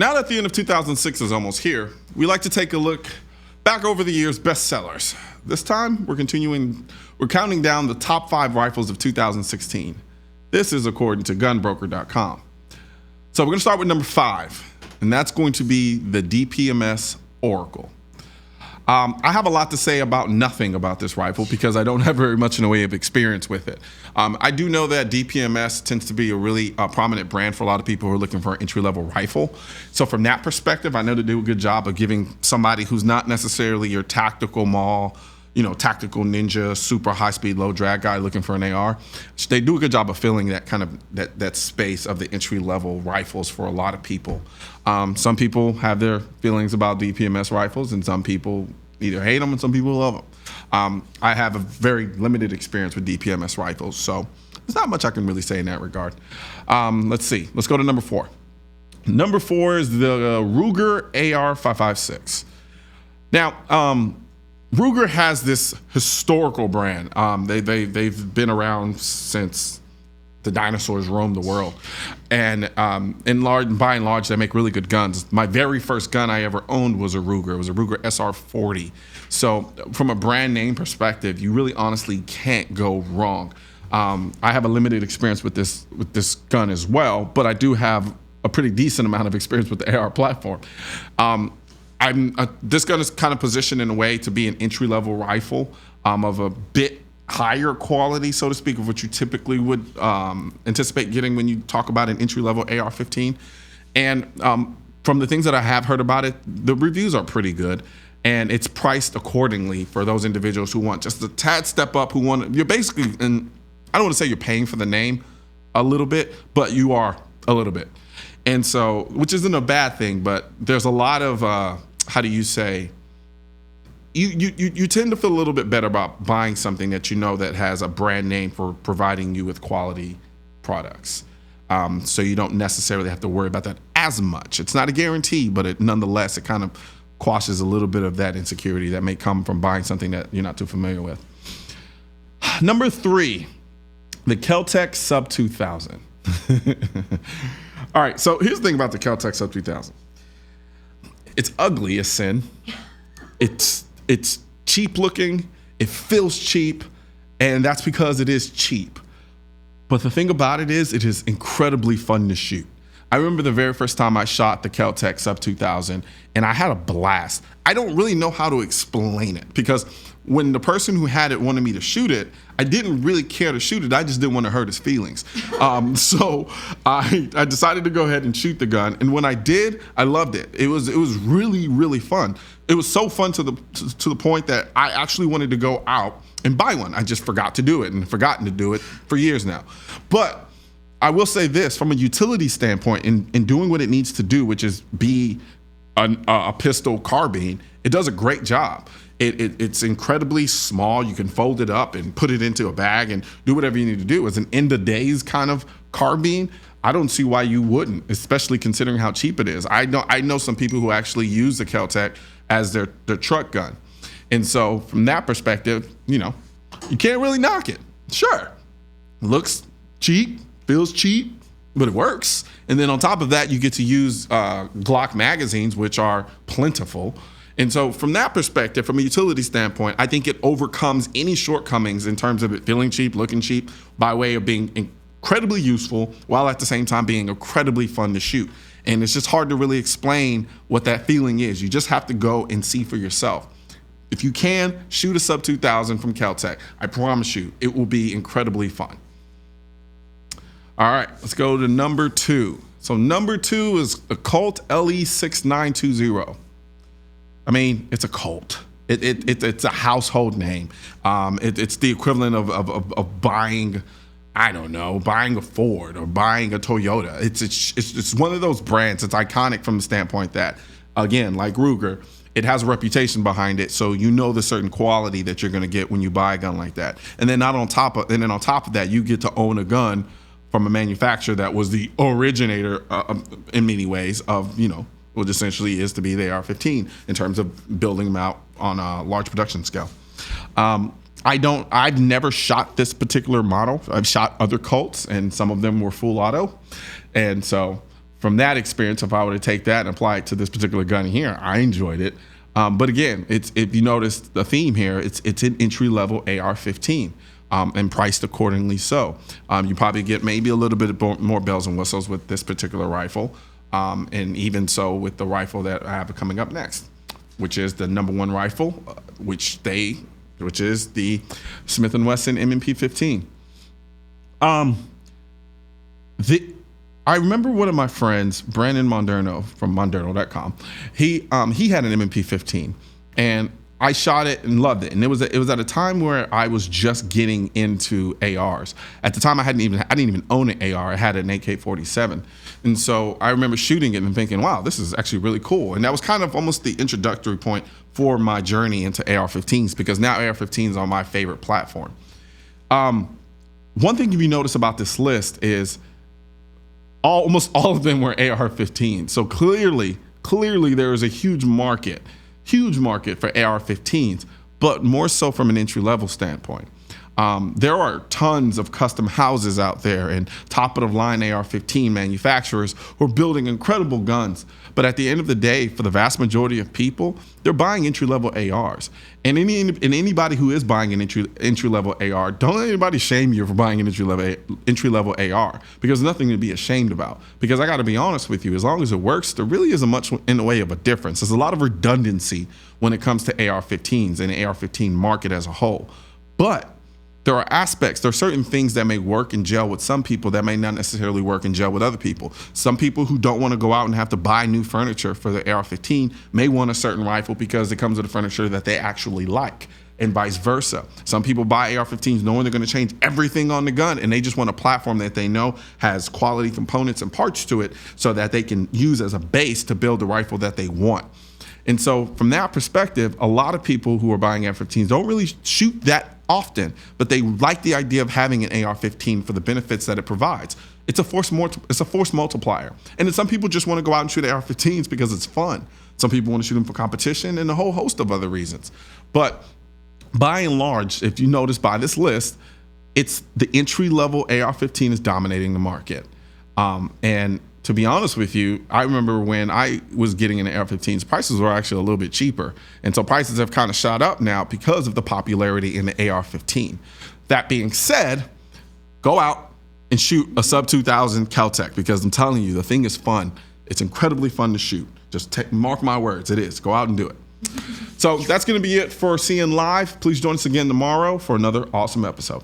Now that the end of 2006 is almost here, we like to take a look back over the year's bestsellers. This time, we're counting down the top 5 rifles of 2016. This is according to gunbroker.com. So we're going to start with number 5, and that's going to be the DPMS Oracle. I have a lot to say about nothing about this rifle because I don't have very much in the way of experience with it. I do know that DPMS tends to be a really prominent brand for a lot of people who are looking for an entry-level rifle. So from that perspective, I know they do a good job of giving somebody who's not necessarily your tactical mall, tactical ninja, super high-speed, low-drag guy looking for an AR. They do a good job of filling that kind of that space of the entry-level rifles for a lot of people. Some people have their feelings about DPMS rifles, and some people either hate them and some people love them. I have a very limited experience with DPMS rifles, so there's not much I can really say in that regard. Let's see. Let's go to number 4. Number 4 is the Ruger AR-556. Now, Ruger has this historical brand. They've been around since the dinosaurs roamed the world, and by and large, they make really good guns. My very first gun I ever owned was a Ruger. It was a Ruger SR40. So, from a brand name perspective, you really honestly can't go wrong. I have a limited experience with this gun as well, but I do have a pretty decent amount of experience with the AR platform. This gun is kind of positioned in a way to be an entry-level rifle of a bit higher quality, so to speak, of what you typically would anticipate getting when you talk about an entry-level AR-15. And from the things that I have heard about it, the reviews are pretty good, and it's priced accordingly for those individuals who want just a tad step up, you're basically, and I don't want to say you're paying for the name a little bit, but you are a little bit. And so, which isn't a bad thing, but there's a lot of, how do you say, you tend to feel a little bit better about buying something that you know that has a brand name for providing you with quality products. So you don't necessarily have to worry about that as much. It's not a guarantee, but nonetheless, it kind of quashes a little bit of that insecurity that may come from buying something that you're not too familiar with. Number 3, the Kel Tec Sub 2000. All right, so here's the thing about the Kel Tec Sub 2000. It's ugly as sin. It's cheap looking, it feels cheap, and that's because it is cheap. But the thing about it is incredibly fun to shoot. I remember the very first time I shot the Kel Tec Sub 2000, and I had a blast. I don't really know how to explain it, because when the person who had it wanted me to shoot it, I didn't really care to shoot it. I just didn't want to hurt his feelings. So I decided to go ahead and shoot the gun. And when I did, I loved it. It was really, really fun. It was so fun to the point that I actually wanted to go out and buy one. I just forgot to do it and forgotten to do it for years now. But I will say this, from a utility standpoint, in doing what it needs to do, which is be a pistol carbine, it does a great job. It's incredibly small. You can fold it up and put it into a bag and do whatever you need to do. As an end of days kind of carbine, I don't see why you wouldn't, especially considering how cheap it is. I know some people who actually use the Kel Tec as their truck gun. And so from that perspective, you can't really knock it. Sure, looks cheap, feels cheap, but it works. And then on top of that, you get to use Glock magazines, which are plentiful. And so from that perspective, from a utility standpoint, I think it overcomes any shortcomings in terms of it feeling cheap, looking cheap, by way of being incredibly useful, while at the same time being incredibly fun to shoot. And it's just hard to really explain what that feeling is. You just have to go and see for yourself. If you can, shoot a Sub 2000 from Kel Tec. I promise you, it will be incredibly fun. All right, let's go to number 2. So number 2 is a Colt LE6920. I mean, it's a Colt. It's a household name. It's the equivalent of buying, I don't know, buying a Ford or buying a Toyota. It's one of those brands. It's iconic from the standpoint that, again, like Ruger, it has a reputation behind it, so you know the certain quality that you're going to get when you buy a gun like that. And then on top of that, you get to own a gun from a manufacturer that was the originator in many ways of what essentially is to be the AR-15 in terms of building them out on a large production scale. I've never shot this particular model. I've shot other Colts, and some of them were full auto. And so from that experience, if I were to take that and apply it to this particular gun here, I enjoyed it. But again, if you notice the theme here, it's an entry-level AR-15 and priced accordingly. So you probably get maybe a little bit more bells and whistles with this particular rifle, and even so with the rifle that I have coming up next, which is the #1 rifle, which is the Smith & Wesson M&P 15. I remember one of my friends, Brandon Monderno from Monderno.com. He had an M&P 15, and I shot it and loved it. And it was at a time where I was just getting into ARs. At the time, I didn't even own an AR. I had an AK-47, and so I remember shooting it and thinking, "Wow, this is actually really cool." And that was kind of almost the introductory point for my journey into AR-15s, because now AR-15s are my favorite platform. One thing you notice about this list is almost all of them were AR-15. So clearly there is a huge market for AR-15s, but more so from an entry-level standpoint. There are tons of custom houses out there and top-of-the-line AR-15 manufacturers who are building incredible guns. But at the end of the day, for the vast majority of people, they're buying entry-level ARs. And anybody who is buying an entry-level AR, don't let anybody shame you for buying an entry-level AR, because there's nothing to be ashamed about. Because I got to be honest with you, as long as it works, there really isn't much in the way of a difference. There's a lot of redundancy when it comes to AR-15s and the AR-15 market as a whole. But there are certain things that may work and gel with some people that may not necessarily work and gel with other people. Some people who don't want to go out and have to buy new furniture for the AR-15 may want a certain rifle because it comes with the furniture that they actually like, and vice versa. Some people buy AR-15s knowing they're going to change everything on the gun, and they just want a platform that they know has quality components and parts to it so that they can use as a base to build the rifle that they want. And so from that perspective, a lot of people who are buying AR-15s don't really shoot that often, but they like the idea of having an AR-15 for the benefits that it provides. It's a force multiplier. And then some people just want to go out and shoot AR-15s because it's fun. Some people want to shoot them for competition and a whole host of other reasons. But by and large, if you notice by this list, it's the entry-level AR-15 is dominating the market. And to be honest with you, I remember when I was getting an AR-15s, prices were actually a little bit cheaper. And so prices have kind of shot up now because of the popularity in the AR-15. That being said, go out and shoot a sub 2000 Kel Tec, because I'm telling you, the thing is fun. It's incredibly fun to shoot. Just mark my words, it is. Go out and do it. So that's going to be it for CN Live. Please join us again tomorrow for another awesome episode.